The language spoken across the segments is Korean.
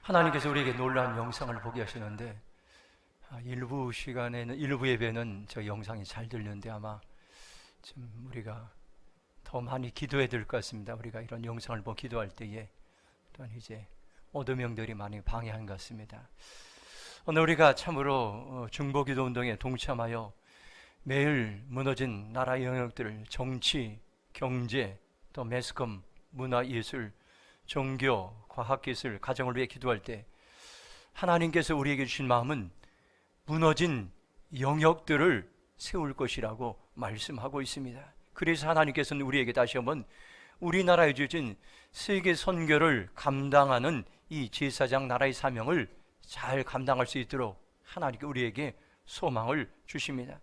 하나님께서 우리에게 놀라운 영상을 보게 하시는데, 일부 시간에는, 일부 예배는 저 영상이 잘 들리는데 아마 좀 우리가 더 많이 기도해야 될 것 같습니다. 우리가 이런 영상을 보고 기도할 때에 또한 이제 어도명들이 많이 방해한 것 같습니다. 오늘 우리가 참으로 중보기도 운동에 동참하여 매일 무너진 나라 영역들을 정치, 경제, 또 매스컴, 문화, 예술, 종교, 과학기술, 가정을 위해 기도할 때 하나님께서 우리에게 주신 마음은 무너진 영역들을 세울 것이라고 말씀하고 있습니다. 그래서 하나님께서는 우리에게 다시 한번 우리나라에 주신 세계 선교를 감당하는 이 제사장 나라의 사명을 잘 감당할 수 있도록 하나님께 우리에게 소망을 주십니다.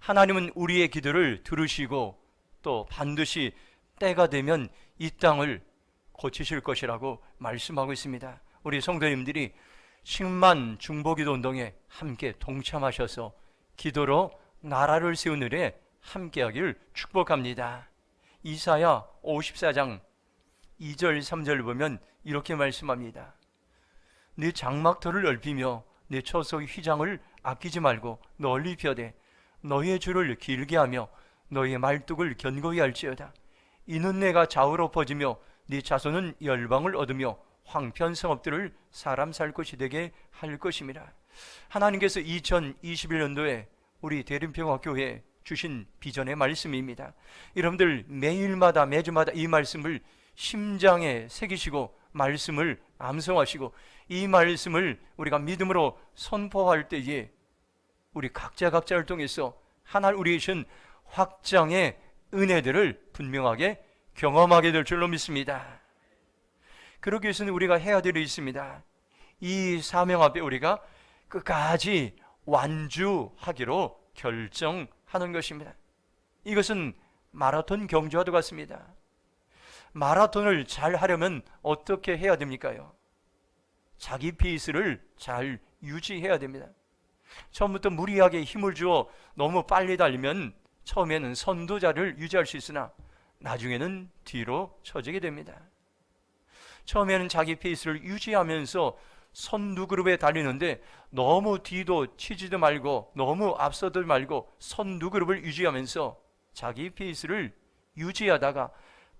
하나님은 우리의 기도를 들으시고 또 반드시 때가 되면 이 땅을 고치실 것이라고 말씀하고 있습니다. 우리 성도님들이 10만 중보기도 운동에 함께 동참하셔서 기도로 나라를 세우는 일에 함께하기를 축복합니다. 이사야 54장 2절 3절을 보면 이렇게 말씀합니다. 네 장막터를 넓히며 네 처소의 휘장을 아끼지 말고 널리 펴되 너희의 줄을 길게 하며 너희의 말뚝을 견고히 할지어다. 이는 내가 좌우로 퍼지며 네 자손은 열방을 얻으며 황폐한 성읍들을 사람 살 곳이 되게 할 것입니다. 하나님께서 2021년도에 우리 대림평화교회에 주신 비전의 말씀입니다. 여러분들 매일마다 매주마다 이 말씀을 심장에 새기시고 말씀을 암송하시고 이 말씀을 우리가 믿음으로 선포할 때에 우리 각자를 통해서 하나님 우리에게 주신 확장의 은혜들을 분명하게 경험하게 될 줄로 믿습니다. 그러기 위해서는 우리가 해야 될 일이 있습니다. 이 사명 앞에 우리가 끝까지 완주하기로 결정하는 것입니다. 이것은 마라톤 경주와도 같습니다. 마라톤을 잘 하려면 어떻게 해야 됩니까요? 자기 페이스를 잘 유지해야 됩니다. 처음부터 무리하게 힘을 주어 너무 빨리 달리면 처음에는 선두자를 유지할 수 있으나 나중에는 뒤로 처지게 됩니다. 처음에는 자기 페이스를 유지하면서 선두 그룹에 달리는데 너무 뒤도 치지도 말고 너무 앞서도 말고 선두 그룹을 유지하면서 자기 페이스를 유지하다가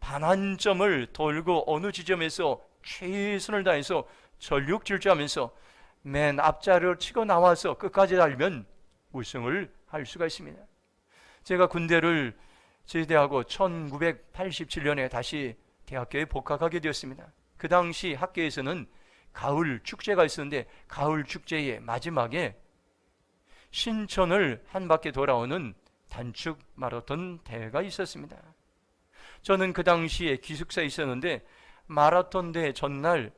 반환점을 돌고 어느 지점에서 최선을 다해서 전력 질주하면서 맨 앞자리로 치고 나와서 끝까지 달리면 우승을 할 수가 있습니다. 제가 군대를 제대하고 1987년에 다시 대학교에 복학하게 되었습니다. 그 당시 학교에서는 가을 축제가 있었는데 가을 축제의 마지막에 신천을 한 바퀴 돌아오는 단축 마라톤 대회가 있었습니다. 저는 그 당시에 기숙사에 있었는데 마라톤 대회 전날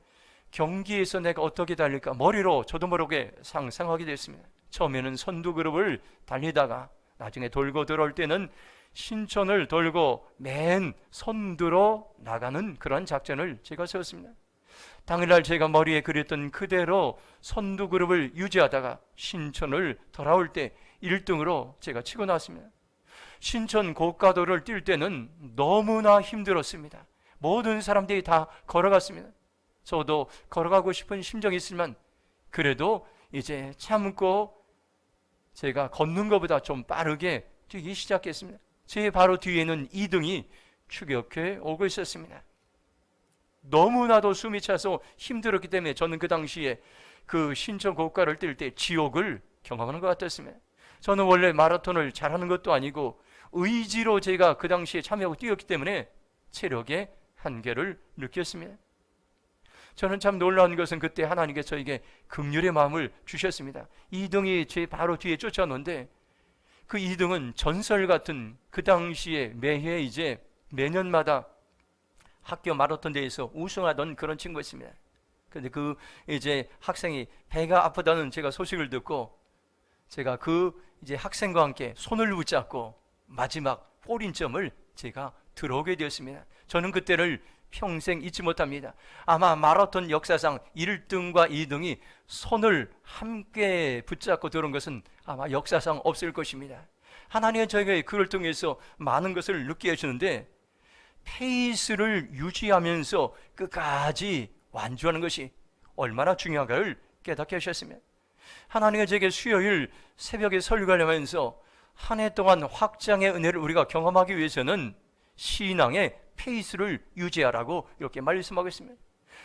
경기에서 내가 어떻게 달릴까 머리로 저도 모르게 상상하게 됐습니다. 처음에는 선두 그룹을 달리다가 나중에 돌고 들어올 때는 신천을 돌고 맨 선두로 나가는 그런 작전을 제가 세웠습니다. 당일날 제가 머리에 그렸던 그대로 선두 그룹을 유지하다가 신천을 돌아올 때 1등으로 제가 치고 나왔습니다. 신천 고가도를 뛸 때는 너무나 힘들었습니다. 모든 사람들이 다 걸어갔습니다. 저도 걸어가고 싶은 심정이 있지만 그래도 이제 참고 제가 걷는 것보다 좀 빠르게 뛰기 시작했습니다. 제 바로 뒤에는 2등이 추격해 오고 있었습니다. 너무나도 숨이 차서 힘들었기 때문에 저는 그 당시에 그 신천 고가를 뛸 때 지옥을 경험하는 것 같았습니다. 저는 원래 마라톤을 잘하는 것도 아니고 의지로 제가 그 당시에 참여하고 뛰었기 때문에 체력의 한계를 느꼈습니다. 저는 참 놀라운 것은 그때 하나님께서 저에게 긍휼의 마음을 주셨습니다. 2등이 제 바로 뒤에 쫓아오는데 그 2등은 전설 같은 그 당시에 매해 이제 매년마다 학교 마라톤 대회에서 우승하던 그런 친구였습니다. 그런데 그 이제 학생이 배가 아프다는 제가 소식을 듣고 제가 그 이제 학생과 함께 손을 붙잡고 마지막 골인점을 제가 들어오게 되었습니다. 저는 그때를 평생 잊지 못합니다. 아마 마라톤 역사상 1등과 2등이 손을 함께 붙잡고 들어온 것은 아마 역사상 없을 것입니다. 하나님은 저에게 그를 통해서 많은 것을 느끼게 해주는데 페이스를 유지하면서 끝까지 완주하는 것이 얼마나 중요한가를 깨닫게 하셨으며, 하나님의 제게 수요일 새벽에 설교를 하면서 한 해 동안 확장의 은혜를 우리가 경험하기 위해서는 신앙의 페이스를 유지하라고 이렇게 말씀하고 있습니다.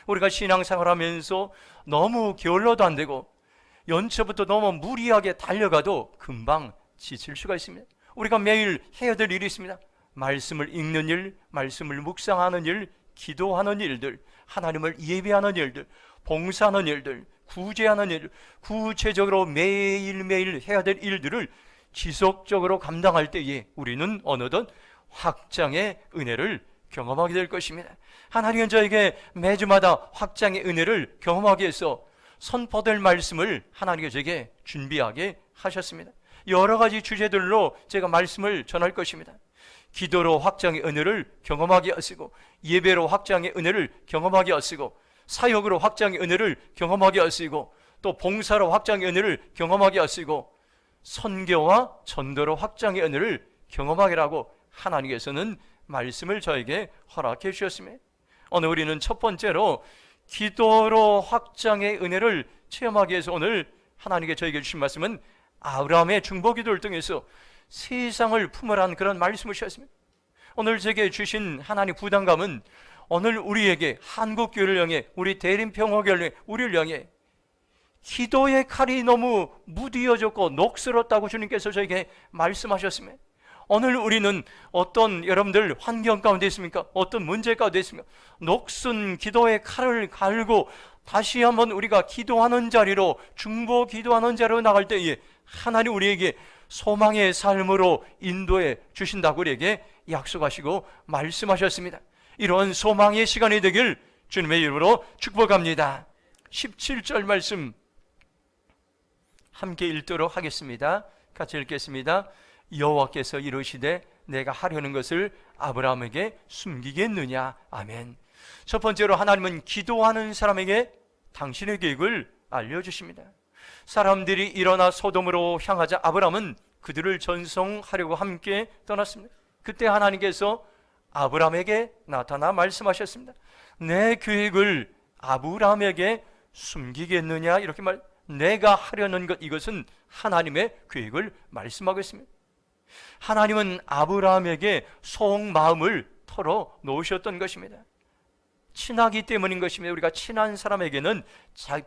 우리가 신앙생활하면서 너무 게을러도 안 되고 연초부터 너무 무리하게 달려가도 금방 지칠 수가 있습니다. 우리가 매일 해야 될 일이 있습니다. 말씀을 읽는 일, 말씀을 묵상하는 일, 기도하는 일들, 하나님을 예배하는 일들, 봉사하는 일들, 구제하는 일, 구체적으로 매일매일 해야 될 일들을 지속적으로 감당할 때에 우리는 어느덧 확장의 은혜를 경험하게 될 것입니다. 하나님은 저에게 매주마다 확장의 은혜를 경험하기 위해서 선포될 말씀을 하나님께 제게 준비하게 하셨습니다. 여러 가지 주제들로 제가 말씀을 전할 것입니다. 기도로 확장의 은혜를 경험하게 하시고, 예배로 확장의 은혜를 경험하게 하시고, 사역으로 확장의 은혜를 경험하게 하시고, 또 봉사로 확장의 은혜를 경험하게 하시고, 선교와 전도로 확장의 은혜를 경험하게 하고 하나님께서는 말씀을 저에게 허락해 주셨습니다. 오늘 우리는 첫 번째로 기도로 확장의 은혜를 체험하기 위해서 오늘 하나님께 저에게 주신 말씀은 아브라함의 중보기도를 통해서 세상을 품으라는 그런 말씀을 주셨습니다. 오늘 제게 주신 하나님 부담감은 오늘 우리에게, 한국교회를 향해, 우리 대림평화교회를 향해, 우리를 향해 기도의 칼이 너무 무디어졌고 녹슬었다고 주님께서 저에게 말씀하셨습니다. 오늘 우리는 어떤, 여러분들 환경 가운데 있습니까? 어떤 문제 가운데 있습니까? 녹슨 기도의 칼을 갈고 다시 한번 우리가 기도하는 자리로, 중보 기도하는 자리로 나갈 때에 하나님 우리에게 소망의 삶으로 인도해 주신다고 우리에게 약속하시고 말씀하셨습니다. 이런 소망의 시간이 되길 주님의 이름으로 축복합니다. 17절 말씀 함께 읽도록 하겠습니다. 같이 읽겠습니다. 여호와께서 이르시되 내가 하려는 것을 아브라함에게 숨기겠느냐. 아멘. 첫 번째로 하나님은 기도하는 사람에게 당신의 계획을 알려주십니다. 사람들이 일어나 소돔으로 향하자 아브라함은 그들을 전송하려고 함께 떠났습니다. 그때 하나님께서 아브라함에게 나타나 말씀하셨습니다. 내 계획을 아브라함에게 숨기겠느냐. 이렇게 내가 하려는 것, 이것은 하나님의 계획을 말씀하고 있습니다. 하나님은 아브라함에게 속마음을 털어 놓으셨던 것입니다. 친하기 때문인 것입니다. 우리가 친한 사람에게는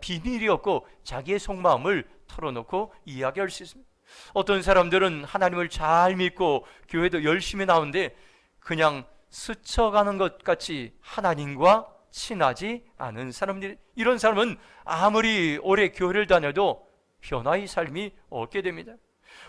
비밀이 없고 자기의 속마음을 털어놓고 이야기할 수 있습니다. 어떤 사람들은 하나님을 잘 믿고 교회도 열심히 나오는데 그냥 스쳐가는 것 같이 하나님과 친하지 않은 사람들, 이런 사람은 아무리 오래 교회를 다녀도 변화의 삶이 없게 됩니다.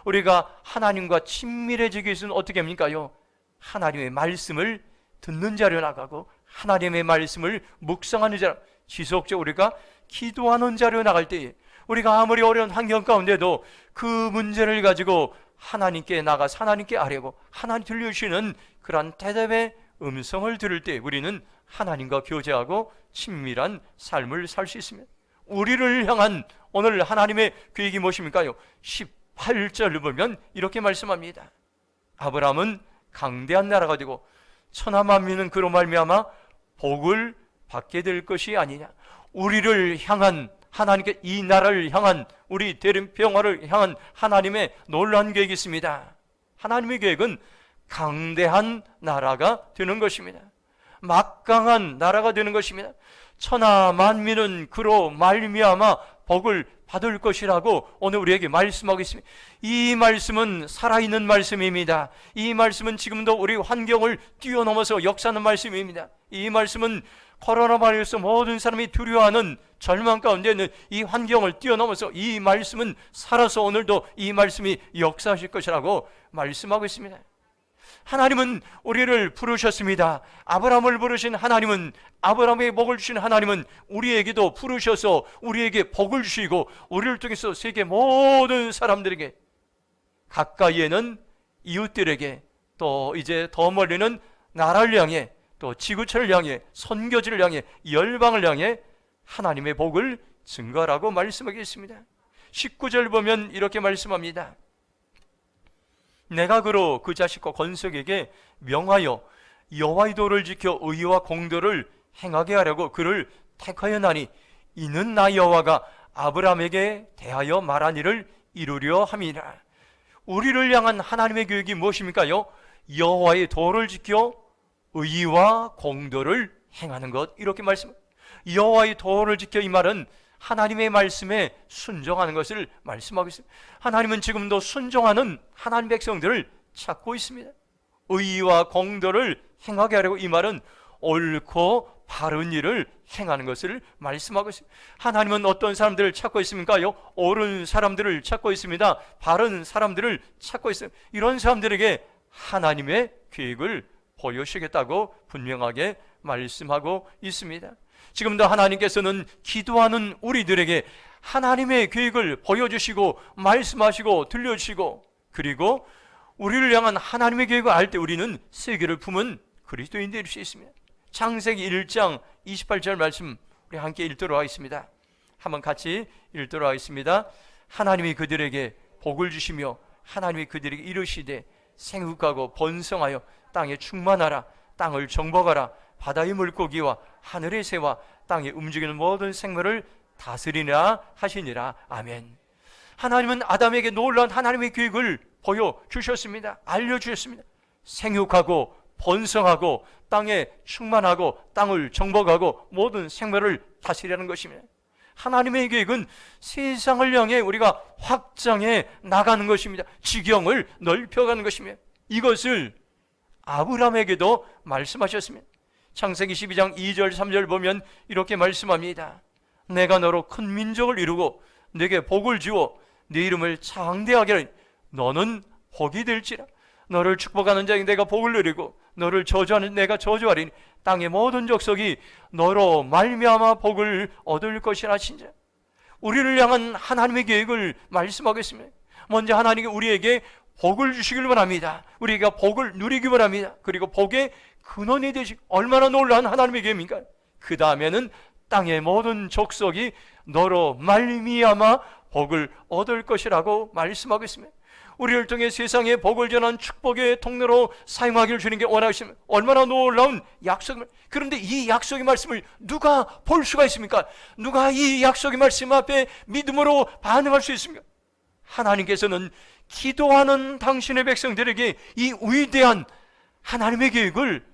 우리가 하나님과 친밀해지기 위해서는 어떻게 합니까요? 하나님의 말씀을 듣는 자리로 나가고 하나님의 말씀을 묵상하는 자리로, 지속적으로 우리가 기도하는 자리로 나갈 때에 우리가 아무리 어려운 환경 가운데도 그 문제를 가지고 하나님께 나가서 하나님께 아뢰고 하나님 들려주시는 그러한 대답의 음성을 들을 때 우리는 하나님과 교제하고 친밀한 삶을 살 수 있습니다. 우리를 향한 오늘 하나님의 계획이 무엇입니까요? 18절을 보면 이렇게 말씀합니다. 아브라함은 강대한 나라가 되고 천하 만민은 그로 말미암아 복을 받게 될 것이 아니냐. 우리를 향한, 하나님께 이 나라를 향한, 우리 대림평화를 향한 하나님의 놀라운 계획이 있습니다. 하나님의 계획은 강대한 나라가 되는 것입니다. 막강한 나라가 되는 것입니다. 천하 만민은 그로 말미암아 복을 받을 것이라고 오늘 우리에게 말씀하고 있습니다. 이 말씀은 살아있는 말씀입니다. 이 말씀은 지금도 우리 환경을 뛰어넘어서 역사하는 말씀입니다. 이 말씀은 코로나 바이러스 모든 사람이 두려워하는 절망 가운데 있는 이 환경을 뛰어넘어서 이 말씀은 살아서 오늘도 이 말씀이 역사하실 것이라고 말씀하고 있습니다. 하나님은 우리를 부르셨습니다. 아브라함을 부르신 하나님은, 아브라함에게 복을 주신 하나님은 우리에게도 부르셔서 우리에게 복을 주시고 우리를 통해서 세계 모든 사람들에게, 가까이에는 이웃들에게, 또 이제 더 멀리는 나라를 향해, 또 지구촌을 향해, 선교지를 향해, 열방을 향해 하나님의 복을 증거하라고 말씀하겠습니다. 19절 보면 이렇게 말씀합니다. 내가 그로 그 자식과 건석에게 명하여 여호와의 도를 지켜 의와 공도를 행하게 하려고 그를 택하였나니 이는 나 여호와가 아브라함에게 대하여 말한 일을 이루려 함이라. 우리를 향한 하나님의 계획이 무엇입니까요? 여호와의 도를 지켜 의와 공도를 행하는 것, 이렇게 말씀합니다. 여호와의 도를 지켜, 이 말은 하나님의 말씀에 순종하는 것을 말씀하고 있습니다. 하나님은 지금도 순종하는 하나님 백성들을 찾고 있습니다. 의와 공도를 행하게 하려고, 이 말은 옳고 바른 일을 행하는 것을 말씀하고 있습니다. 하나님은 어떤 사람들을 찾고 있습니까요? 옳은 사람들을 찾고 있습니다. 바른 사람들을 찾고 있습니다. 이런 사람들에게 하나님의 계획을 보여주시겠다고 분명하게 말씀하고 있습니다. 지금도 하나님께서는 기도하는 우리들에게 하나님의 계획을 보여주시고 말씀하시고 들려주시고, 그리고 우리를 향한 하나님의 계획을 알 때 우리는 세계를 품은 그리스도인 될 수 있습니다. 창세기 1장 28절 말씀 우리 함께 읽도록 하겠습니다. 한번 같이 읽도록 하겠습니다. 하나님이 그들에게 복을 주시며 하나님이 그들에게 이르시되 생육하고 번성하여 땅에 충만하라. 땅을 정복하라. 바다의 물고기와 하늘의 새와 땅에 움직이는 모든 생물을 다스리라 하시니라. 아멘. 하나님은 아담에게 놀라운 하나님의 계획을 보여주셨습니다. 알려주셨습니다. 생육하고 번성하고 땅에 충만하고 땅을 정복하고 모든 생물을 다스리라는 것입니다. 하나님의 계획은 세상을 향해 우리가 확장해 나가는 것입니다. 지경을 넓혀가는 것입니다. 이것을 아브라함에게도 말씀하셨습니다. 창세기 12장 2절 3절 보면 이렇게 말씀합니다. 내가 너로 큰 민족을 이루고 네게 복을 주어 네 이름을 창대하게 하리니 너는 복이 될지라. 너를 축복하는 자에게 내가 복을 누리고 너를 저주하는 내가 저주하리니 땅의 모든 족속이 너로 말미암아 복을 얻을 것이라 하신자. 우리를 향한 하나님의 계획을 말씀하고 있습니다. 먼저 하나님이 우리에게 복을 주시길 원합니다. 우리가 복을 누리기 원합니다. 그리고 복의 근원이 되시, 얼마나 놀라운 하나님의 계획입니까? 그 다음에는 땅의 모든 족속이 너로 말미암아 복을 얻을 것이라고 말씀하고 있습니다. 우리를 통해 세상에 복을 전한 축복의 통로로 사용하기를 주님께 원하십니다. 얼마나 놀라운 약속을. 그런데 이 약속의 말씀을 누가 볼 수가 있습니까? 누가 이 약속의 말씀 앞에 믿음으로 반응할 수 있습니까? 하나님께서는 기도하는 당신의 백성들에게 이 위대한 하나님의 계획을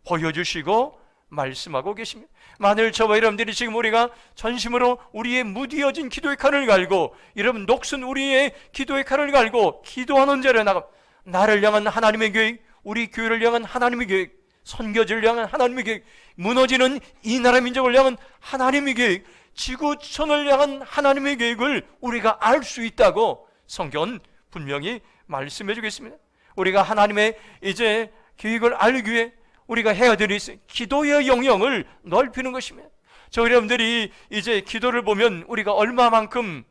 보여주시고 말씀하고 계십니다. 만일 저와 여러분들이 지금 우리가 전심으로 우리의 무디어진 기도의 칼을 갈고, 여러분 녹슨 우리의 기도의 칼을 갈고 기도하는 자를 나가, 나를 향한 하나님의 계획, 우리 교회를 향한 하나님의 계획, 선교지를 향한 하나님의 계획, 무너지는 이 나라 민족을 향한 하나님의 계획, 지구촌을 향한 하나님의 계획을 우리가 알 수 있다고 성경은 분명히 말씀해 주겠습니다. 우리가 하나님의 이제 계획을 알기 위해 우리가 해야 될 일은 기도의 영역을 넓히는 것입니다. 저 여러분들이 이제 기도를 보면 우리가 얼마만큼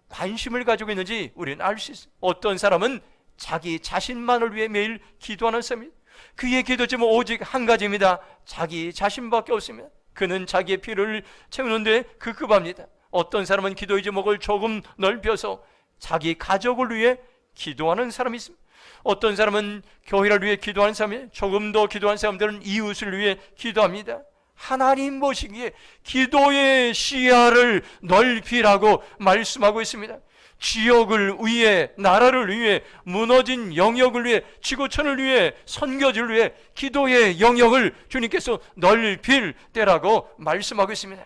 관심을 가지고 있는지 우리는 알 수 있어요. 어떤 사람은 자기 자신만을 위해 매일 기도하는 사람입니다. 그의 기도 제목은 오직 한 가지입니다. 자기 자신밖에 없습니다. 그는 자기의 필요를 채우는데 급급합니다. 어떤 사람은 기도의 제목을 조금 넓혀서 자기 가족을 위해 기도하는 사람이 있습니다. 어떤 사람은 교회를 위해 기도하는 사람이, 조금 더 기도하는 사람들은 이웃을 위해 기도합니다. 하나님 보시기에 기도의 시야를 넓히라고 말씀하고 있습니다. 지역을 위해, 나라를 위해, 무너진 영역을 위해, 지구촌을 위해, 선교지를 위해 기도의 영역을 주님께서 넓힐 때라고 말씀하고 있습니다.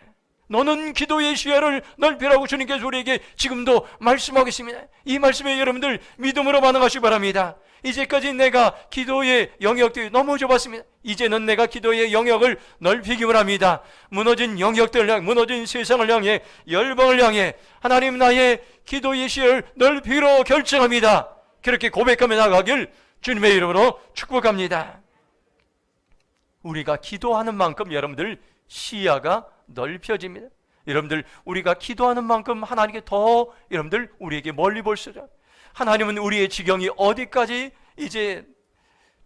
너는 기도의 시야를 넓히라고 주님께서 우리에게 지금도 말씀하고 있습니다. 이 말씀에 여러분들 믿음으로 반응하시기 바랍니다. 이제까지 내가 기도의 영역들이 너무 좁았습니다. 이제는 내가 기도의 영역을 넓히기 원합니다. 무너진 영역들을 향해, 무너진 세상을 향해, 열방을 향해 하나님 나의 기도의 시야를 넓히기로 결정합니다. 그렇게 고백하며 나가길 주님의 이름으로 축복합니다. 우리가 기도하는 만큼 여러분들 시야가 넓혀집니다. 여러분들 우리가 기도하는 만큼 하나님께 더 여러분들 우리에게 멀리 볼 수 있어요. 하나님은 우리의 지경이 어디까지 이제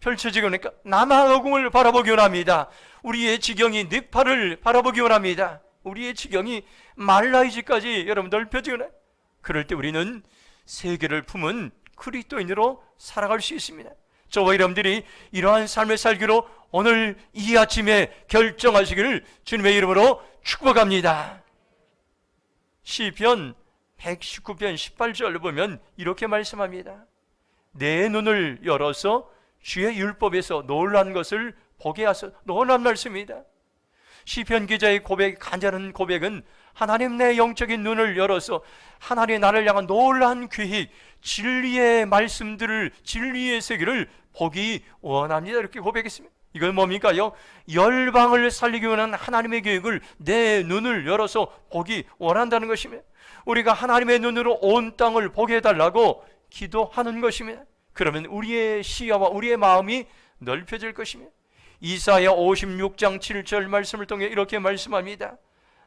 펼쳐지고 있으니까 남아공을 바라보기 원합니다. 우리의 지경이 네팔을 바라보기 원합니다. 우리의 지경이 말라이즈까지 여러분 넓혀지고 있어요. 그럴 때 우리는 세계를 품은 그리스도인으로 살아갈 수 있습니다. 저와 여러분들이 이러한 삶을 살기로 오늘 이 아침에 결정하시기를 주님의 이름으로 축복합니다. 시편 119편 18절을 보면 이렇게 말씀합니다. 내 눈을 열어서 주의 율법에서 놀란 것을 보게 하소서. 놀란 말씀입니다. 시편 기자의 고백, 간절한 고백은 하나님 내 영적인 눈을 열어서 하나님의 나를 향한 놀란 계획, 진리의 말씀들을, 진리의 세계를 보기 원합니다. 이렇게 고백했습니다. 이건 뭡니까요? 열방을 살리기 위한 하나님의 계획을 내 눈을 열어서 보기 원한다는 것입니다. 우리가 하나님의 눈으로 온 땅을 보게 해달라고 기도하는 것입니다. 그러면 우리의 시야와 우리의 마음이 넓혀질 것입니다. 이사야 56장 7절 말씀을 통해 이렇게 말씀합니다.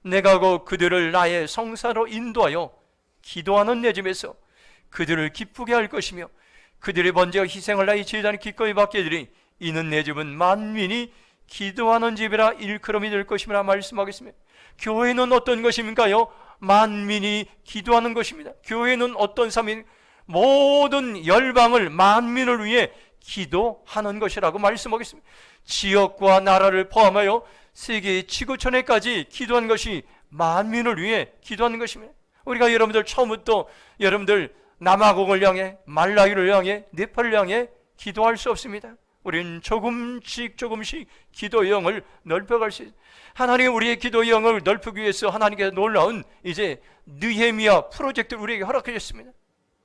내가 그들을 나의 성사로 인도하여 기도하는 내 집에서 그들을 기쁘게 할 것이며 그들의 번제와 희생을 나의 제단에 기꺼이 받게 되리니 이는 내 집은 만민이 기도하는 집이라 일컬음이 될 것임이라 말씀하겠습니다. 교회는 어떤 것입니까요? 만민이 기도하는 것입니다. 교회는 어떤 삶인 모든 열방을 만민을 위해 기도하는 것이라고 말씀하겠습니다. 지역과 나라를 포함하여 세계 지구촌에까지 기도한 것이 만민을 위해 기도하는 것입니다. 우리가 여러분들 처음부터 여러분들 남아공을 향해, 말라위를 향해, 네팔을 향해 기도할 수 없습니다. 우리는 조금씩 기도의 영을 넓혀갈 수 있습니다. 하나님이 우리의 기도의 영을 넓히기 위해서 하나님께서 놀라운 이제 느헤미야 프로젝트를 우리에게 허락해 주셨습니다.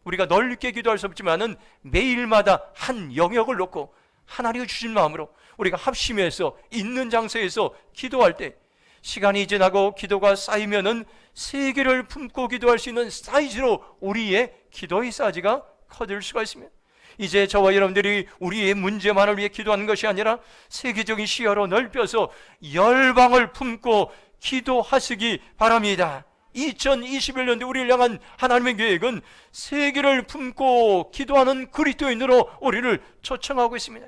우리가 넓게 기도할 수 없지만은 매일마다 한 영역을 놓고 하나님이 주신 마음으로 우리가 합심해서 있는 장소에서 기도할 때 시간이 지나고 기도가 쌓이면은 세계를 품고 기도할 수 있는 사이즈로 우리의 기도의 사이즈가 커질 수가 있습니다. 이제 저와 여러분들이 우리의 문제만을 위해 기도하는 것이 아니라 세계적인 시야로 넓혀서 열방을 품고 기도하시기 바랍니다. 2021년도 우리를 향한 하나님의 계획은 세계를 품고 기도하는 그리스도인으로 우리를 초청하고 있습니다.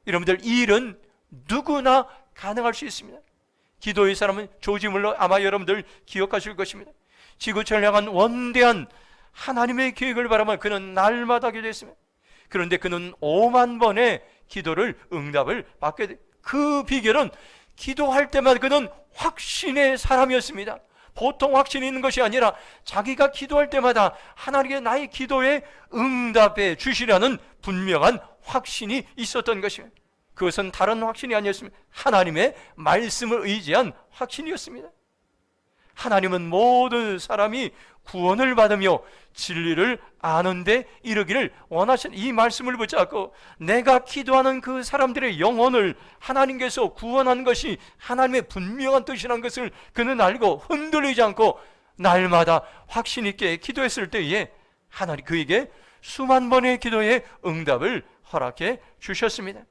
여러분들 이 일은 누구나 가능할 수 있습니다. 기도의 사람은 조지 물러 아마 여러분들 기억하실 것입니다. 지구촌을 향한 원대한 하나님의 계획을 바라만 그는 날마다 기도했습니다. 그런데 그는 5만 번의 기도를 응답을 받게 돼. 그 비결은 기도할 때마다 그는 확신의 사람이었습니다. 보통 확신이 있는 것이 아니라 자기가 기도할 때마다 하나님께 나의 기도에 응답해 주시라는 분명한 확신이 있었던 것입니다. 그것은 다른 확신이 아니었습니다. 하나님의 말씀을 의지한 확신이었습니다. 하나님은 모든 사람이 구원을 받으며 진리를 아는데 이르기를 원하신 이 말씀을 붙잡고 내가 기도하는 그 사람들의 영혼을 하나님께서 구원하는 것이 하나님의 분명한 뜻이라는 것을 그는 알고 흔들리지 않고 날마다 확신 있게 기도했을 때에 하나님 그에게 수만 번의 기도에 응답을 허락해 주셨습니다.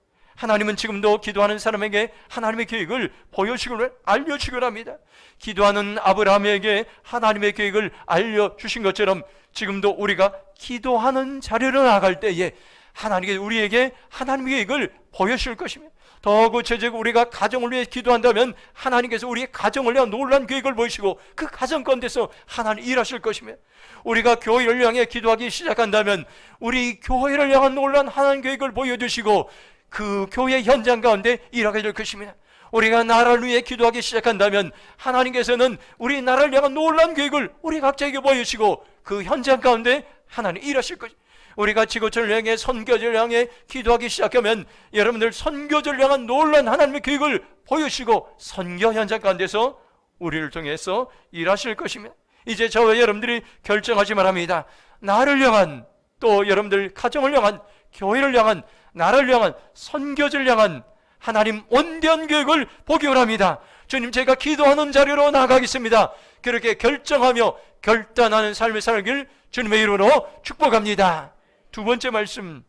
하나님은 지금도 기도하는 사람에게 하나님의 계획을 보여주시고 알려주기를 합니다. 기도하는 아브라함에게 하나님의 계획을 알려주신 것처럼 지금도 우리가 기도하는 자리로 나갈 때에 하나님께서 우리에게 하나님의 계획을 보여주실 것입니다. 더 구체적으로 우리가 가정을 위해 기도한다면 하나님께서 우리의 가정을 위한 놀라운 계획을 보이시고 그 가정 가운데서 하나님 일하실 것입니다. 우리가 교회를 향해 기도하기 시작한다면 우리 교회를 향한 놀라운 하나님 계획을 보여주시고 그 교회 현장 가운데 일하게 될 것입니다. 우리가 나라를 위해 기도하기 시작한다면 하나님께서는 우리 나라를 향한 놀라운 계획을 우리 각자에게 보여주시고 그 현장 가운데 하나님 일하실 것입니다. 우리가 지구촌을 향해 선교지를 향해 기도하기 시작하면 여러분들 선교지를 향한 놀라운 하나님의 계획을 보여주시고 선교 현장 가운데서 우리를 통해서 일하실 것입니다. 이제 저와 여러분들이 결정하시 바랍니다. 나를 향한 또 여러분들 가정을 향한 교회를 향한 나를 향한 선교지를 향한 하나님 원대한 계획을 보기 원합니다. 주님 제가 기도하는 자리로 나가겠습니다. 그렇게 결정하며 결단하는 삶을 살길 주님의 이름으로 축복합니다. 두 번째 말씀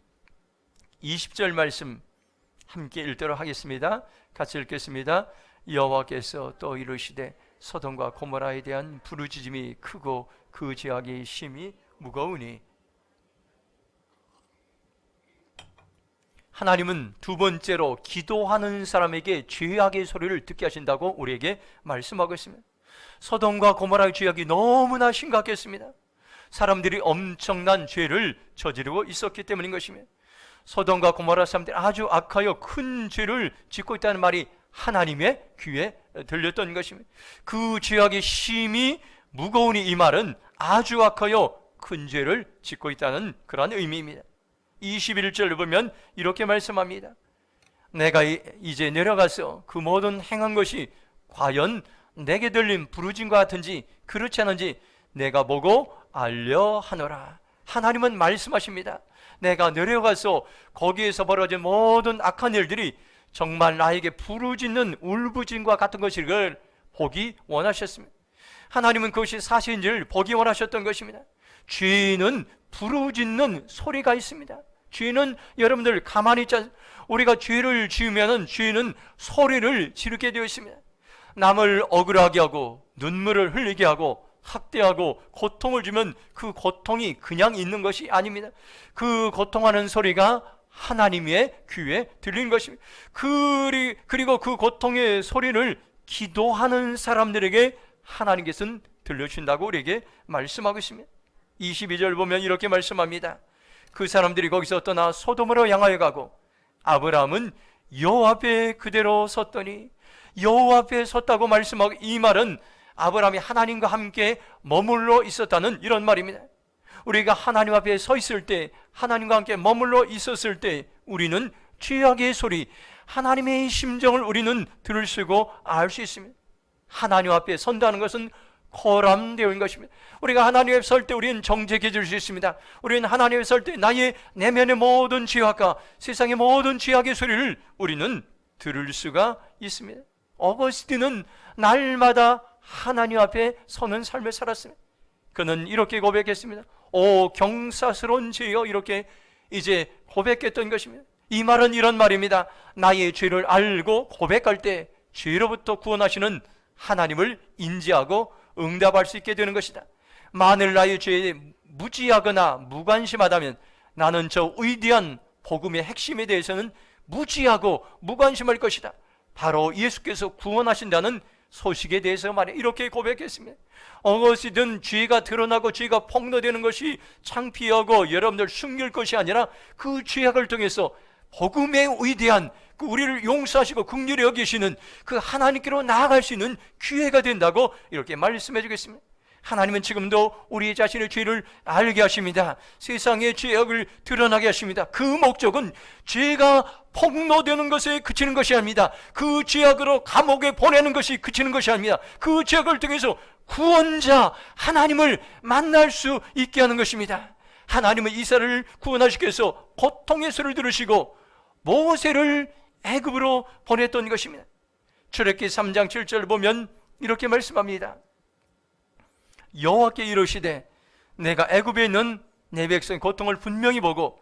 20절 말씀 함께 읽도록 하겠습니다. 같이 읽겠습니다. 여호와께서 또 이르시되 소돔과 고모라에 대한 부르짖음이 크고 그 죄악이 심히 무거우니. 하나님은 두 번째로 기도하는 사람에게 죄악의 소리를 듣게 하신다고 우리에게 말씀하고 있습니다. 소돔과 고모라의 죄악이 너무나 심각했습니다. 사람들이 엄청난 죄를 저지르고 있었기 때문인 것입니다. 소돔과 고모라 사람들이 아주 악하여 큰 죄를 짓고 있다는 말이 하나님의 귀에 들렸던 것입니다. 그 죄악이 심히 무거우니 이 말은 아주 악하여 큰 죄를 짓고 있다는 그런 의미입니다. 21절을 보면 이렇게 말씀합니다. 내가 이제 내려가서 그 모든 행한 것이 과연 내게 들린 부르짖음과 같은지 그렇지 않은지 내가 보고 알려 하노라. 하나님은 말씀하십니다. 내가 내려가서 거기에서 벌어진 모든 악한 일들이 정말 나에게 부르짖는 울부짖음과 같은 것을 보기 원하셨습니다. 하나님은 그것이 사실인지를 보기 원하셨던 것입니다. 죄는 부르짖는 소리가 있습니다. 죄는 여러분들 가만히 있지 않습니다. 우리가 죄를 지으면 죄는 소리를 지르게 되어 있습니다. 남을 억울하게 하고 눈물을 흘리게 하고 학대하고 고통을 주면 그 고통이 그냥 있는 것이 아닙니다. 그 고통하는 소리가 하나님의 귀에 들리는 것입니다. 그리고 그 고통의 소리를 기도하는 사람들에게 하나님께서는 들려주신다고 우리에게 말씀하고 있습니다. 22절 보면 이렇게 말씀합니다. 그 사람들이 거기서 떠나 소돔으로 향하여 가고 아브라함은 여호와 앞에 그대로 섰더니, 여호와 앞에 섰다고 말씀하고, 이 말은 아브라함이 하나님과 함께 머물러 있었다는 이런 말입니다. 우리가 하나님 앞에 서 있을 때, 하나님과 함께 머물러 있었을 때 우리는 죄악의 소리, 하나님의 심정을 우리는 들을 수 있고 알 수 있습니다. 하나님 앞에 선다는 것은 코람되어 있는 것입니다. 우리가 하나님 앞에 설 때 우리는 정직해질 수 있습니다. 우리는 하나님 앞에 설 때 나의 내면의 모든 죄악과 세상의 모든 죄악의 소리를 우리는 들을 수가 있습니다. 어거스틴은 날마다 하나님 앞에 서는 삶을 살았습니다. 그는 이렇게 고백했습니다. 오 경사스러운 죄여, 이렇게 이제 고백했던 것입니다. 이 말은 이런 말입니다. 나의 죄를 알고 고백할 때 죄로부터 구원하시는 하나님을 인지하고 응답할 수 있게 되는 것이다. 만일 나의 죄에 무지하거나 무관심하다면 나는 저 위대한 복음의 핵심에 대해서는 무지하고 무관심할 것이다. 바로 예수께서 구원하신다는 소식에 대해서 말해 이렇게 고백했습니다. 어것이든 죄가 드러나고 죄가 폭로되는 것이 창피하고 여러분들 숨길 것이 아니라 그 죄악을 통해서 복음의 위대한 그 우리를 용서하시고 긍휼히 여기시는 그 하나님께로 나아갈 수 있는 기회가 된다고 이렇게 말씀해 주겠습니다. 하나님은 지금도 우리 자신의 죄를 알게 하십니다. 세상의 죄악을 드러나게 하십니다. 그 목적은 죄가 폭로되는 것에 그치는 것이 아닙니다. 그 죄악으로 감옥에 보내는 것이 그치는 것이 아닙니다. 그 죄악을 통해서 구원자 하나님을 만날 수 있게 하는 것입니다. 하나님은 이스라엘을 구원하시기 위해서 고통의 소리를 들으시고 모세를 애굽으로 보냈던 것입니다. 출애굽기 3장 7절을 보면 이렇게 말씀합니다. 여호와께 이르시되 내가 애굽에 있는 내 백성의 고통을 분명히 보고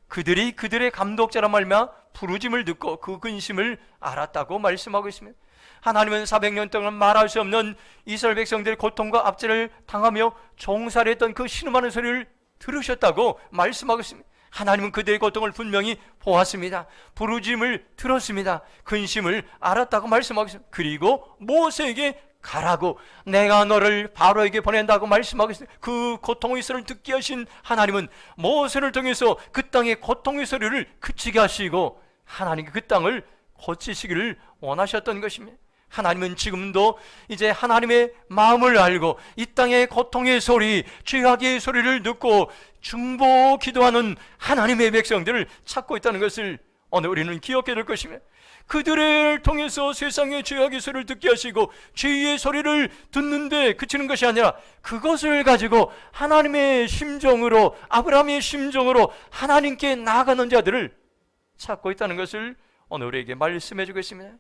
그들이 그들의 감독자라 말미암아 부르짐을 듣고 그 근심을 알았다고 말씀하고 있습니다. 하나님은 400년 동안 말할 수 없는 이스라엘 백성들의 고통과 압제를 당하며 종살이했던 그 신음하는 소리를 들으셨다고 말씀하고 있습니다. 하나님은 그들의 고통을 분명히 보았습니다. 부르짐을 들었습니다. 근심을 알았다고 말씀하고 있습니다. 그리고 모세에게 가라고 내가 너를 바로에게 보낸다고 말씀하고 있습니다. 그 고통의 소리를 듣게 하신 하나님은 모세를 통해서 그 땅의 고통의 소리를 그치게 하시고 하나님께 그 땅을 고치시기를 원하셨던 것입니다. 하나님은 지금도 이제 하나님의 마음을 알고 이 땅의 고통의 소리, 죄악의 소리를 듣고 중보 기도하는 하나님의 백성들을 찾고 있다는 것을 오늘 우리는 기억해야 될 것입니다. 그들을 통해서 세상의 죄악의 소리를 듣게 하시고 죄의 소리를 듣는데 그치는 것이 아니라 그것을 가지고 하나님의 심정으로, 아브라함의 심정으로 하나님께 나아가는 자들을 찾고 있다는 것을 오늘 우리에게 말씀해 주고 있습니다.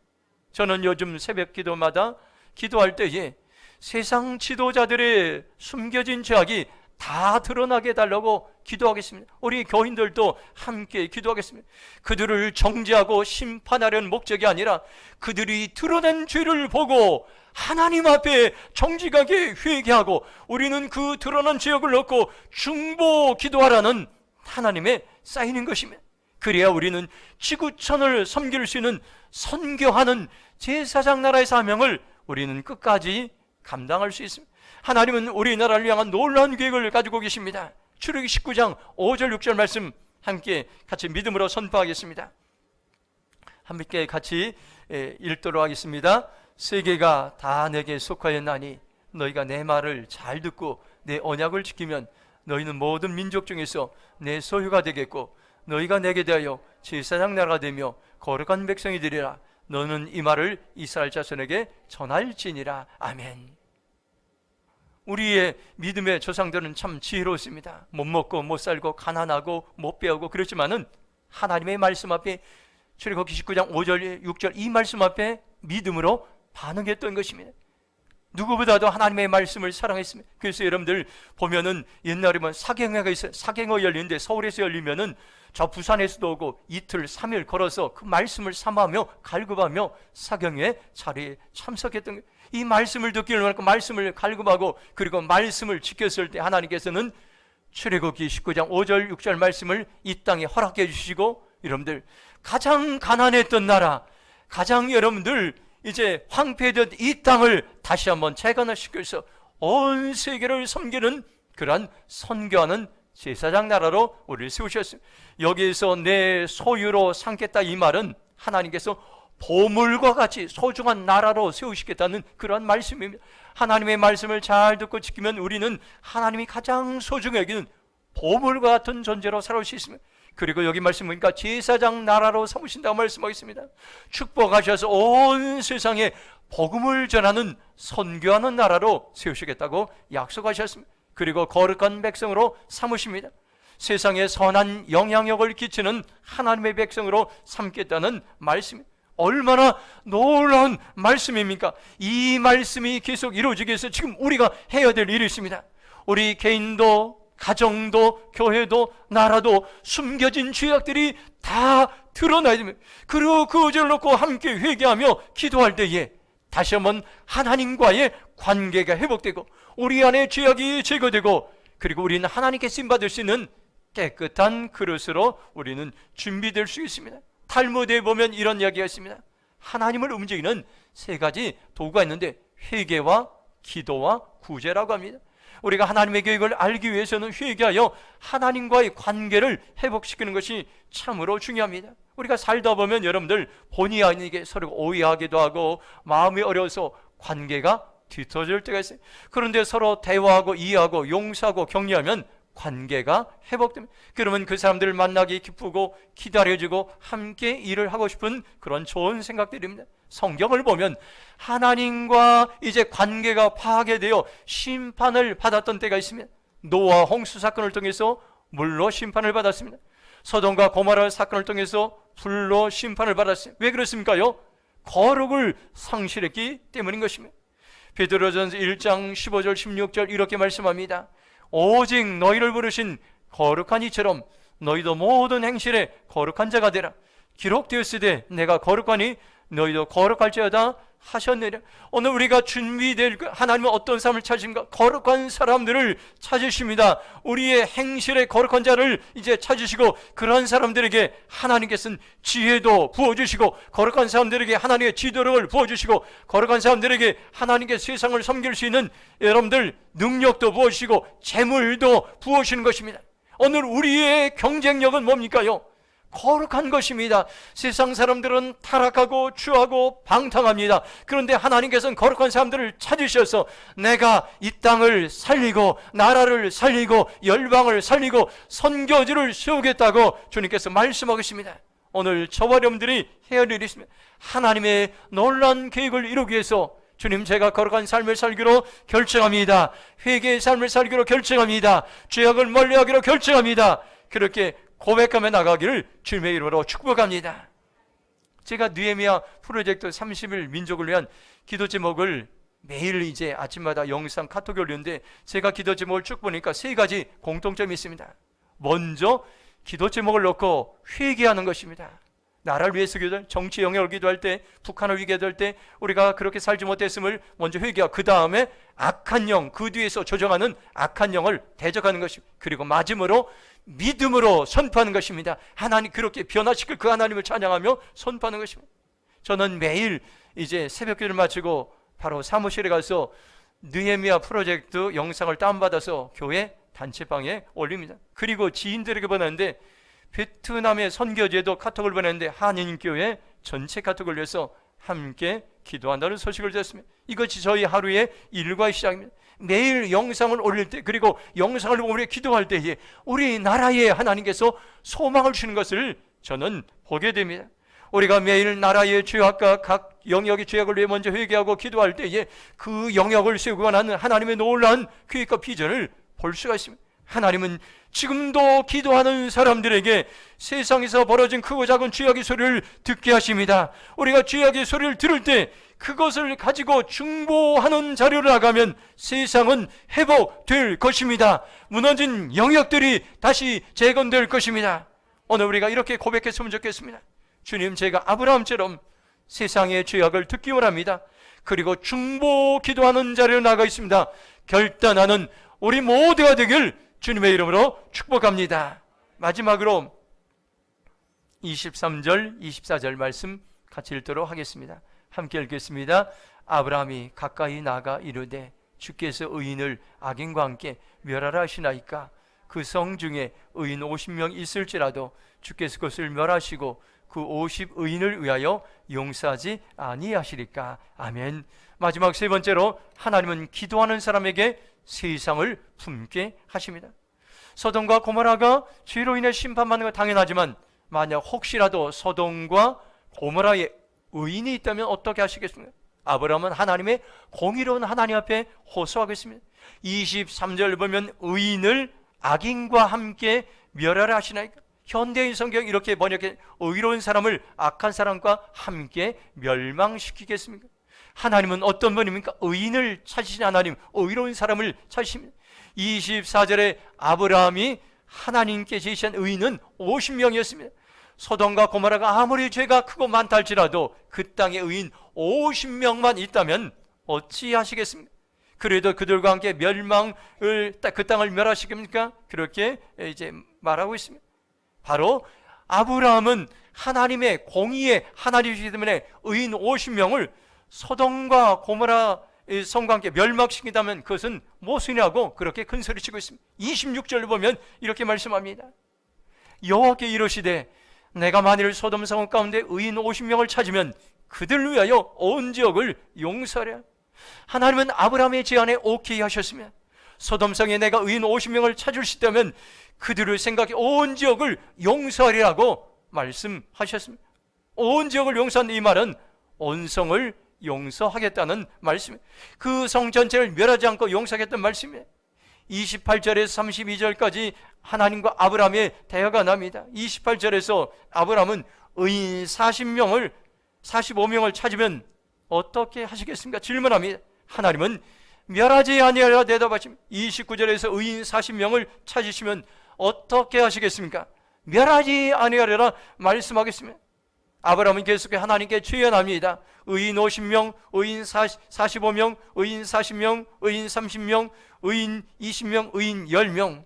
저는 요즘 새벽 기도마다 기도할 때에 세상 지도자들의 숨겨진 죄악이 다 드러나게 해달라고 기도하겠습니다. 우리 교인들도 함께 기도하겠습니다. 그들을 정죄하고 심판하려는 목적이 아니라 그들이 드러낸 죄를 보고 하나님 앞에 정직하게 회개하고 우리는 그 드러난 죄악을 얻고 중보 기도하라는 하나님의 사인인 것입니다. 그래야 우리는 지구촌을 섬길 수 있는 선교하는 제사장 나라의 사명을 우리는 끝까지 감당할 수 있습니다. 하나님은 우리나라를 향한 놀라운 계획을 가지고 계십니다. 출애굽기 19장 5절 6절 말씀 함께 같이 믿음으로 선포하겠습니다. 함께 같이 읽도록 하겠습니다. 세계가 다 내게 속하였나니 너희가 내 말을 잘 듣고 내 언약을 지키면 너희는 모든 민족 중에서 내 소유가 되겠고 너희가 내게 대하여 제사장 나라가 되며 거룩한 백성이 되리라. 너는 이 말을 이스라엘 자손에게 전할지니라. 아멘. 우리의 믿음의 조상들은 참 지혜로웠습니다. 못 먹고 못 살고 가난하고 못 배우고 그렇지만은 하나님의 말씀 앞에, 출애굽기 19장 5절 6절 이 말씀 앞에 믿음으로 반응했던 것입니다. 누구보다도 하나님의 말씀을 사랑했습니다. 그래서 여러분들 보면은 옛날에 사경회가 있어요. 사경회 열리는데 서울에서 열리면은 저 부산에서도 오고 이틀 3일 걸어서 그 말씀을 삼하며 갈급하며 사경회 자리에 참석했던 거예요. 이 말씀을 듣기를 원하고 말씀을 갈급하고 그리고 말씀을 지켰을 때 하나님께서는 출애굽기 19장 5절 6절 말씀을 이 땅에 허락해 주시고, 여러분들 가장 가난했던 나라, 가장 여러분들 이제 황폐되던 이 땅을 다시 한번 재건화시켜서 온 세계를 섬기는 그러한 선교하는 제사장 나라로 우리를 세우셨습니다. 여기에서 내 소유로 삼겠다 이 말은 하나님께서 보물과 같이 소중한 나라로 세우시겠다는 그러한 말씀입니다. 하나님의 말씀을 잘 듣고 지키면 우리는 하나님이 가장 소중히 여기는 보물과 같은 존재로 살아올 수 있습니다. 그리고 여기 말씀 보니까 제사장 나라로 삼으신다고 말씀하겠습니다. 축복하셔서 온 세상에 복음을 전하는 선교하는 나라로 세우시겠다고 약속하셨습니다. 그리고 거룩한 백성으로 삼으십니다. 세상에 선한 영향력을 끼치는 하나님의 백성으로 삼겠다는 말씀입니다. 얼마나 놀라운 말씀입니까? 이 말씀이 계속 이루어지기 위해서 지금 우리가 해야 될 일이 있습니다. 우리 개인도 가정도 교회도 나라도 숨겨진 죄악들이 다 드러나야 됩니다. 그리고 그 죄를 놓고 함께 회개하며 기도할 때에 다시 한번 하나님과의 관계가 회복되고 우리 안에 죄악이 제거되고, 그리고 우리는 하나님께 쓰임받을 수 있는 깨끗한 그릇으로 우리는 준비될 수 있습니다. 탈무드에 보면 이런 이야기가 있습니다. 하나님을 움직이는 세 가지 도구가 있는데 회개와 기도와 구제라고 합니다. 우리가 하나님의 계획을 알기 위해서는 회개하여 하나님과의 관계를 회복시키는 것이 참으로 중요합니다. 우리가 살다 보면 여러분들 본의 아니게 서로 오해하기도 하고 마음이 어려워서 관계가 뒤터질 때가 있어요. 그런데 서로 대화하고 이해하고 용서하고 격려하면 관계가 회복됩니다. 그러면 그 사람들을 만나기 기쁘고 기다려주고 함께 일을 하고 싶은 그런 좋은 생각들입니다. 성경을 보면 하나님과 이제 관계가 파괴되어 심판을 받았던 때가 있습니다. 노아 홍수 사건을 통해서 물로 심판을 받았습니다. 소돔과 고모라 사건을 통해서 불로 심판을 받았어요. 왜 그렇습니까요? 거룩을 상실했기 때문인 것입니다. 베드로전서 1장 15절 16절 이렇게 말씀합니다. 오직 너희를 부르신 거룩한 이처럼 너희도 모든 행실에 거룩한 자가 되라. 기록되었으되 내가 거룩하니 너희도 거룩할지어다 하셨느니라. 오늘 우리가 준비될 하나님은 어떤 사람을 찾으십니까? 거룩한 사람들을 찾으십니다. 우리의 행실에 거룩한 자를 이제 찾으시고, 그런 사람들에게 하나님께서는 지혜도 부어주시고, 거룩한 사람들에게 하나님의 지도력을 부어주시고, 거룩한 사람들에게 하나님께 세상을 섬길 수 있는 여러분들 능력도 부어주시고 재물도 부어주시는 것입니다. 오늘 우리의 경쟁력은 뭡니까요? 거룩한 것입니다. 세상 사람들은 타락하고 추하고 방탕합니다. 그런데 하나님께서는 거룩한 사람들을 찾으셔서 내가 이 땅을 살리고 나라를 살리고 열방을 살리고 선교지를 세우겠다고 주님께서 말씀하고 계십니다. 오늘 저와 여러분들이 해야 할 일이 있습니다. 하나님의 놀라운 계획을 이루기 위해서 주님, 제가 거룩한 삶을 살기로 결정합니다. 회개의 삶을 살기로 결정합니다. 죄악을 멀리하기로 결정합니다. 그렇게 고백하며 나가기를 주님의 이름으로 축복합니다. 제가 느헤미야 프로젝트 30일 민족을 위한 기도 제목을 매일 이제 아침마다 영상 카톡에 올리는데, 제가 기도 제목을 쭉 보니까 세 가지 공통점이 있습니다. 먼저 기도 제목을 놓고 회개하는 것입니다. 나라를 위해서 기도할, 정치 영역을 기도할 때, 북한을 위해 기도할 때 우리가 그렇게 살지 못했음을 먼저 회개하고, 그 다음에 악한 영, 그 뒤에서 조정하는 악한 영을 대적하는 것입니다. 그리고 마지막으로 믿음으로 선포하는 것입니다. 하나님 그렇게 변화시킬 그 하나님을 찬양하며 선포하는 것입니다. 저는 매일 이제 새벽기도를 마치고 바로 사무실에 가서 느헤미야 프로젝트 영상을 다운받아서 교회 단체방에 올립니다. 그리고 지인들에게 보냈는데, 베트남의 선교제도 카톡을 보냈는데 한인교회 전체 카톡을 올려서 함께 기도한다는 소식을 듣습니다. 이것이 저희 하루의 일과의 시작입니다. 매일 영상을 올릴 때, 그리고 영상을 보고 우리 기도할 때에 우리나라에 하나님께서 소망을 주시는 것을 저는 보게 됩니다. 우리가 매일 나라의 죄악과 각 영역의 죄악을 위해 먼저 회개하고 기도할 때에 그 영역을 세우고 나는 하나님의 놀라운 계획과 비전을 볼 수가 있습니다. 하나님은 지금도 기도하는 사람들에게 세상에서 벌어진 크고 작은 죄악의 소리를 듣게 하십니다. 우리가 죄악의 소리를 들을 때 그것을 가지고 중보하는 자료를 나가면 세상은 회복될 것입니다. 무너진 영역들이 다시 재건될 것입니다. 오늘 우리가 이렇게 고백했으면 좋겠습니다. 주님, 제가 아브라함처럼 세상의 죄악을 듣기 원합니다. 그리고 중보 기도하는 자리로 나가 있습니다. 결단하는 우리 모두가 되길 주님의 이름으로 축복합니다. 마지막으로 23절, 24절 말씀 같이 읽도록 하겠습니다. 함께 읽겠습니다. 아브라함이 가까이 나가 이르되 주께서 의인을 악인과 함께 멸하라 하시나이까? 그 성 중에 의인 50명 있을지라도 주께서 그것을 멸하시고 그 50의인을 위하여 용서하지 아니하시리까? 아멘. 마지막 세 번째로 하나님은 기도하는 사람에게 세상을 품게 하십니다. 소돔과 고모라가 죄로 인해 심판받는 건 당연하지만 만약 혹시라도 소돔과 고모라에 의인이 있다면 어떻게 하시겠습니까? 아브라함은 하나님의 공의로운 하나님 앞에 호소하겠습니다. 23절 보면 의인을 악인과 함께 멸하라 하시나이까? 현대인 성경 이렇게 번역해 의로운 사람을 악한 사람과 함께 멸망시키겠습니까? 하나님은 어떤 분입니까? 의인을 찾으신 하나님, 의로운 사람을 찾으십니다. 24절에 아브라함이 하나님께 제시한 의인은 50명이었습니다. 소돔과 고모라가 아무리 죄가 크고 많다 할지라도 그 땅에 의인 50명만 있다면 어찌 하시겠습니까? 그래도 그들과 함께 멸망을, 그 땅을 멸하시겠습니까? 그렇게 이제 말하고 있습니다. 바로 아브라함은 하나님의 공의의 하나님이기 때문에 의인 50명을 소돔과 고모라 성과 함께 멸망시킨다면 그것은 무엇이냐고 그렇게 큰 소리치고 있습니다. 26절을 보면 이렇게 말씀합니다. 여호와께 이르시되 내가 만일 소돔 성 가운데 의인 50명을 찾으면 그들을 위하여 온 지역을 용서하랴. 하나님은 아브라함의 제안에 오케이 하셨으면 소돔 성에 내가 의인 50명을 찾을 수 있다면 그들을 생각해 온 지역을 용서하리라고 말씀하셨습니다. 온 지역을 용서한다는 이 말은 온 성을 용서하겠다는 말씀이에요. 그 성 전체를 멸하지 않고 용서하겠다는 말씀이에요. 28절에서 32절까지 하나님과 아브라함의 대화가 납니다. 28절에서 아브라함은 의인 45명을 찾으면 어떻게 하시겠습니까? 질문합니다. 하나님은 멸하지 아니하리라 대답하십니다. 29절에서 의인 40명을 찾으시면 어떻게 하시겠습니까? 멸하지 아니하리라 말씀하겠습니다. 아브라함은 계속해 하나님께 죄언합니다. 의인 50명, 의인 45명, 의인 40명, 의인 30명, 의인 20명, 의인 10명.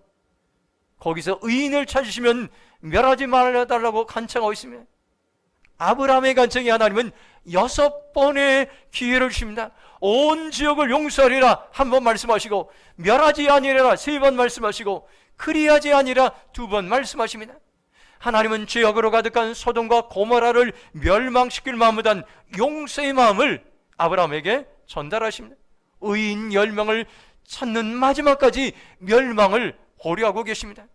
거기서 의인을 찾으시면 멸하지 말아달라고 간청하고 있습니다. 아브라함의 간청이 하나님은 6번의 기회를 주십니다. 온 지역을 용서하리라 한 번 말씀하시고 멸하지 아니하리라 3번 말씀하시고 그리하지 아니라 2번 말씀하십니다. 하나님은 죄악으로 가득한 소돔과 고모라를 멸망시킬 마음보단 용서의 마음을 아브라함에게 전달하십니다. 의인 10명을 찾는 마지막까지 멸망을 고려하고 계십니다.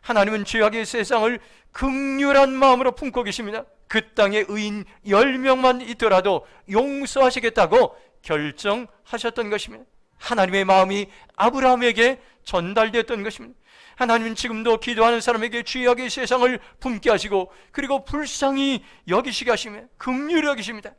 하나님은 죄악의 세상을 긍휼한 마음으로 품고 계십니다. 그 땅에 의인 10명만 있더라도 용서하시겠다고 결정하셨던 것입니다. 하나님의 마음이 아브라함에게 전달되었던 것입니다. 하나님은 지금도 기도하는 사람에게 죄악의 세상을 품게 하시고 그리고 불쌍히 여기시게 하시며 긍휼히 여기십니다.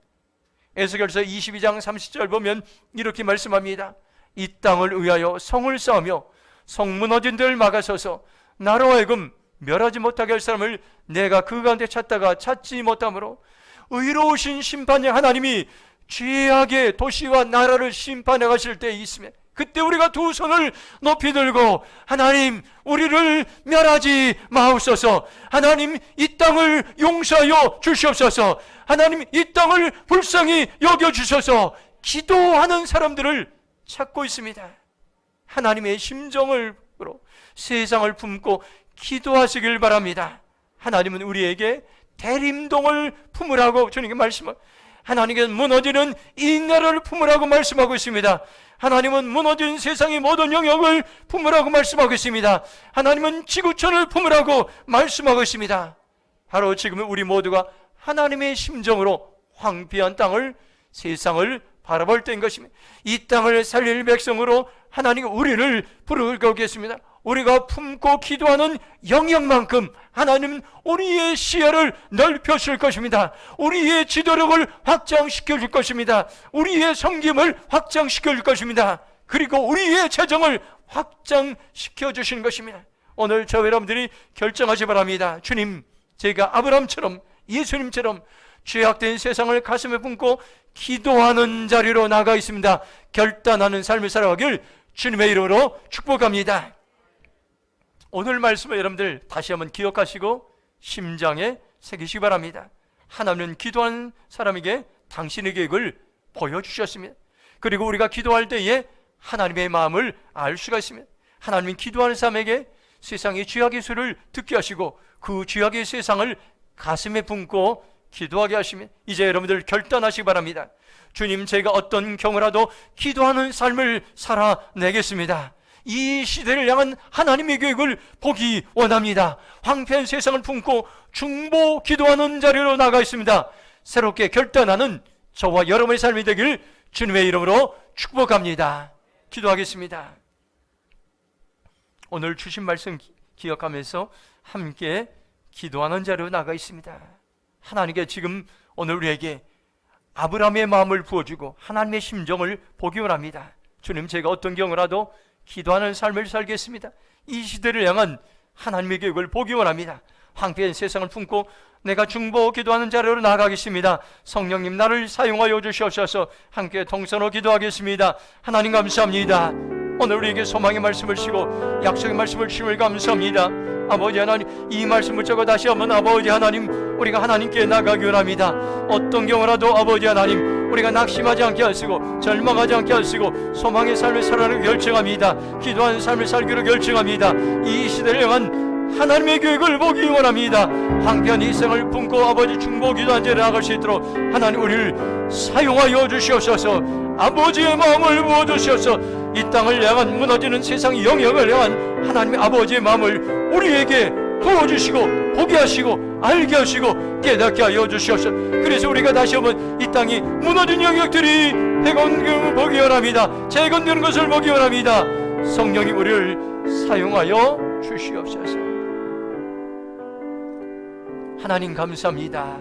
에스겔서 22장 30절 보면 이렇게 말씀합니다. 이 땅을 위하여 성을 쌓으며 성 무너진 데를 막아서서 나로 하여금 멸하지 못하게 할 사람을 내가 그 가운데 찾다가 찾지 못하므로 의로우신 심판의 하나님이 죄악의 도시와 나라를 심판해 가실 때에 있으며 그때 우리가 두 손을 높이 들고 하나님 우리를 멸하지 마옵소서, 하나님 이 땅을 용서하여 주시옵소서, 하나님 이 땅을 불쌍히 여겨주셔서 기도하는 사람들을 찾고 있습니다. 하나님의 심정으로 세상을 품고 기도하시길 바랍니다. 하나님은 우리에게 대림동을 품으라고 주님께 말씀합니다. 하나님께서 무너지는 이 나라를 품으라고 말씀하고 있습니다. 하나님은 무너진 세상의 모든 영역을 품으라고 말씀하고 있습니다. 하나님은 지구촌을 품으라고 말씀하고 있습니다. 바로 지금 우리 모두가 하나님의 심정으로 황폐한 땅을, 세상을 바라볼 때인 것입니다. 이 땅을 살릴 백성으로 하나님이 우리를 부르고 계십니다. 우리가 품고 기도하는 영역만큼 하나님은 우리의 시야를 넓혀줄 것입니다. 우리의 지도력을 확장시켜 줄 것입니다. 우리의 섬김을 확장시켜 줄 것입니다. 그리고 우리의 재정을 확장시켜 주시는 것입니다. 오늘 저와 여러분들이 결정하시 바랍니다. 주님, 제가 아브라함처럼, 예수님처럼 죄악된 세상을 가슴에 품고 기도하는 자리로 나가 있습니다. 결단하는 삶을 살아가길 주님의 이름으로 축복합니다. 오늘 말씀을 여러분들 다시 한번 기억하시고 심장에 새기시기 바랍니다. 하나님은 기도하는 사람에게 당신의 계획을 보여주셨습니다. 그리고 우리가 기도할 때에 하나님의 마음을 알 수가 있습니다. 하나님은 기도하는 사람에게 세상의 죄악의 소리를 듣게 하시고 그 죄악의 세상을 가슴에 품고 기도하게 하시면 이제 여러분들 결단하시기 바랍니다. 주님, 제가 어떤 경우라도 기도하는 삶을 살아내겠습니다. 이 시대를 향한 하나님의 계획을 보기 원합니다. 황폐한 세상을 품고 중보 기도하는 자리로 나가 있습니다. 새롭게 결단하는 저와 여러분의 삶이 되길 주님의 이름으로 축복합니다. 기도하겠습니다. 오늘 주신 말씀 기억하면서 함께 기도하는 자리로 나가 있습니다. 하나님께 지금 오늘 우리에게 아브라함의 마음을 부어주고 하나님의 심정을 보기 원합니다. 주님, 제가 어떤 경우라도 기도하는 삶을 살겠습니다. 이 시대를 향한 하나님의 계획을 보기 원합니다. 황폐한 세상을 품고 내가 중보 기도하는 자리로 나가겠습니다. 성령님, 나를 사용하여 주시옵소서. 함께 동서로 기도하겠습니다. 하나님 감사합니다. 오늘 우리에게 소망의 말씀을 주시고 약속의 말씀을 주심을 감사합니다. 아버지 하나님, 이 말씀을 적어 다시 한번 아버지 하나님, 우리가 하나님께 나가기 원합니다. 어떤 경우라도 아버지 하나님, 우리가 낙심하지 않게 하시고 절망하지 않게 하시고 소망의 삶을 살아가는 결정합니다. 기도하는 삶을 살기로 결정합니다. 이 시대를 향한 하나님의 계획을 보기 원합니다. 황폐한 이생을 품고 아버지 중보 기도한 자리에 나갈 수 있도록 하나님 우리를 사용하여 주시옵소서. 아버지의 마음을 부어주시옵소서. 이 땅을 향한 무너지는 세상의 영역을 향한 하나님의 아버지의 마음을 우리에게 부어주시고 보게 하시고 알게 하시고 깨닫게 하여 주시옵소서. 그래서 우리가 다시 한번 이 땅이 무너진 영역들이 회건되는 보기 원합니다. 재건되는 것을 보기 원합니다. 성령이 우리를 사용하여 주시옵소서. 하나님 감사합니다.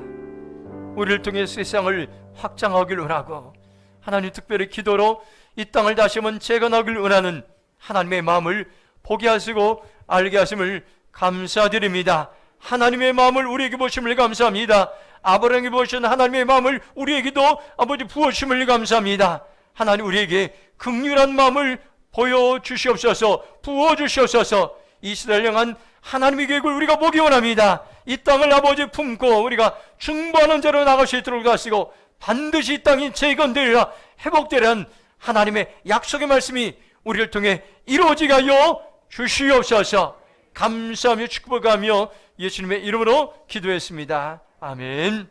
우리를 통해 세상을 확장하기를 원하고 하나님 특별히 기도로 이 땅을 다시 한번 재건하기를 원하는 하나님의 마음을 보게 하시고 알게 하심을 감사드립니다. 하나님의 마음을 우리에게 보심을 감사합니다. 아브라함이 보신 하나님의 마음을 우리에게도 아버지 부어심을 감사합니다. 하나님 우리에게 긍휼한 마음을 보여주시옵소서. 부어주시옵소서. 이 시대를 향한 하나님의 계획을 우리가 보기 원합니다. 이 땅을 아버지 품고 우리가 중보하는 자로 나갈 수 있도록 하시고 반드시 이 땅이 재건되리라 회복되리라는 하나님의 약속의 말씀이 우리를 통해 이루어지게 하여 주시옵소서. 감사하며 축복하며 예수님의 이름으로 기도했습니다. 아멘.